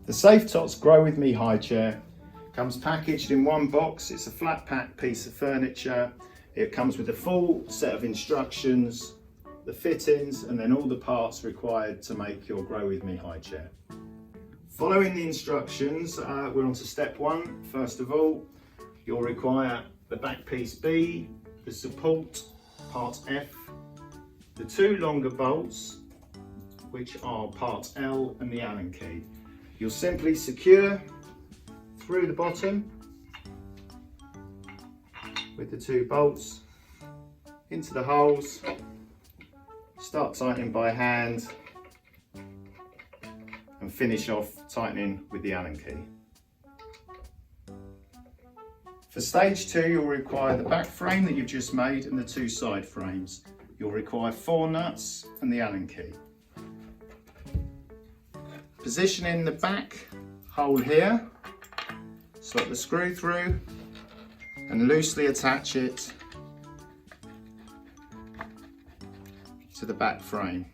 The Safetots Grow With Me high chair comes packaged in one box. It's a flat pack piece of furniture. It comes with a full set of instructions, the fittings, and then all the parts required to make your Grow With Me high chair. Following the instructions, we're on to step one. First of all, you'll require the back piece B, the support, part F, the two longer bolts, which are part L, and the Allen key. You'll simply secure through the bottom with the two bolts into the holes, start tightening by hand and finish off tightening with the Allen key. For stage two, you'll require the back frame that you've just made and the two side frames. You'll require 4 nuts and the Allen key. Positioning the back hole here, slot the screw through and loosely attach it to the back frame.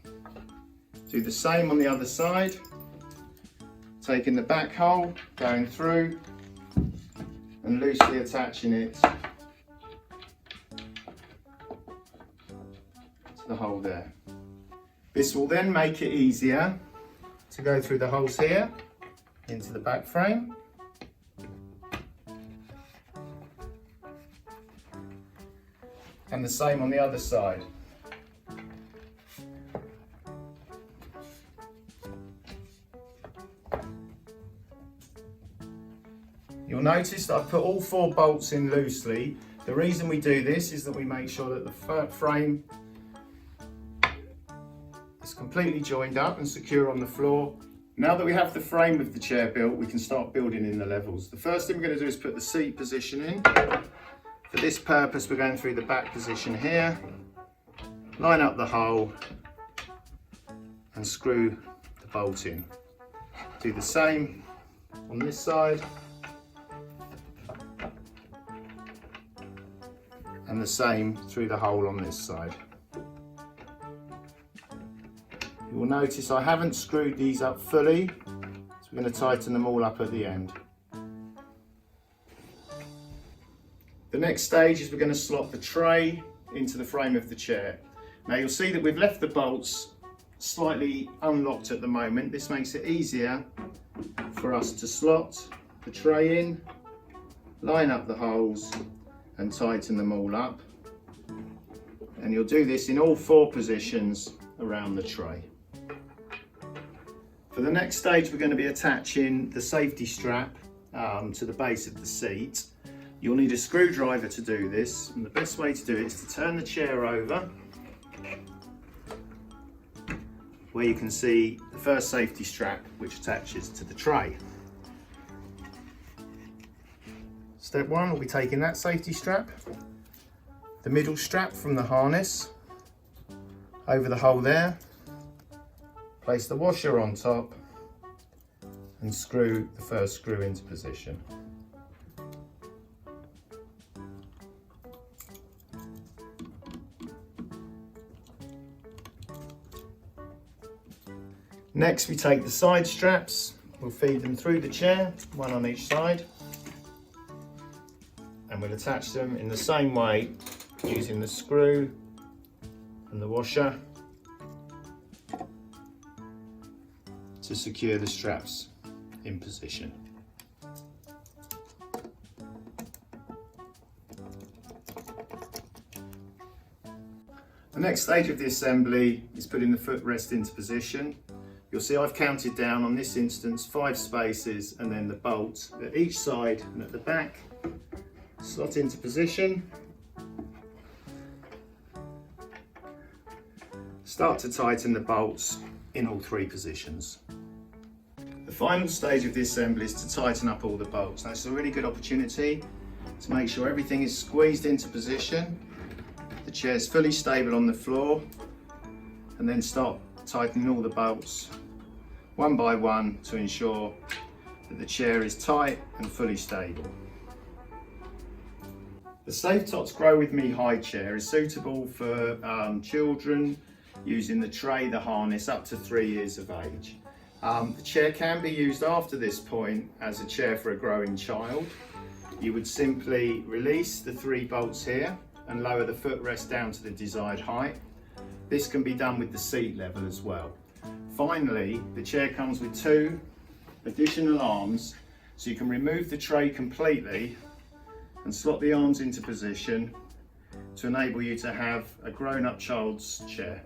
Do the same on the other side, taking the back hole, going through and loosely attaching it to the hole there. This will then make it easier to go through the holes here into the back frame. And the same on the other side. You'll notice that I've put all 4 bolts in loosely. The reason we do this is that we make sure that the frame is completely joined up and secure on the floor. Now that we have the frame of the chair built, we can start building in the levels. The first thing we're going to do is put the seat position in. For this purpose, we're going through the back position here, line up the hole and screw the bolt in. Do the same on this side and the same through the hole on this side. You will notice I haven't screwed these up fully, so we're going to tighten them all up at the end. The next stage is we're going to slot the tray into the frame of the chair. Now you'll see that we've left the bolts slightly unlocked at the moment. This makes it easier for us to slot the tray in, line up the holes and tighten them all up. And you'll do this in all 4 positions around the tray. For the next stage, we're going to be attaching the safety strap to the base of the seat. You'll need a screwdriver to do this, and the best way to do it is to turn the chair over, where you can see the first safety strap which attaches to the tray. Step 1 will be taking that safety strap, the middle strap from the harness, over the hole there, place the washer on top and screw the first screw into position. Next we take the side straps, we'll feed them through the chair, one on each side, and we'll attach them in the same way using the screw and the washer to secure the straps in position. The next stage of the assembly is putting the footrest into position. You'll see I've counted down on this instance 5 spaces and then the bolt at each side and at the back. Slot into position. Start to tighten the bolts in all 3 positions. The final stage of the assembly is to tighten up all the bolts. Now it's a really good opportunity to make sure everything is squeezed into position, the chair is fully stable on the floor, and then start tightening all the bolts one by one to ensure that the chair is tight and fully stable. The Safetots Grow With Me high chair is suitable for children using the tray, the harness, up to 3 years of age. The chair can be used after this point as a chair for a growing child. You would simply release the 3 bolts here and lower the footrest down to the desired height. This can be done with the seat level as well. Finally, the chair comes with 2 additional arms, so you can remove the tray completely and slot the arms into position to enable you to have a grown-up child's chair.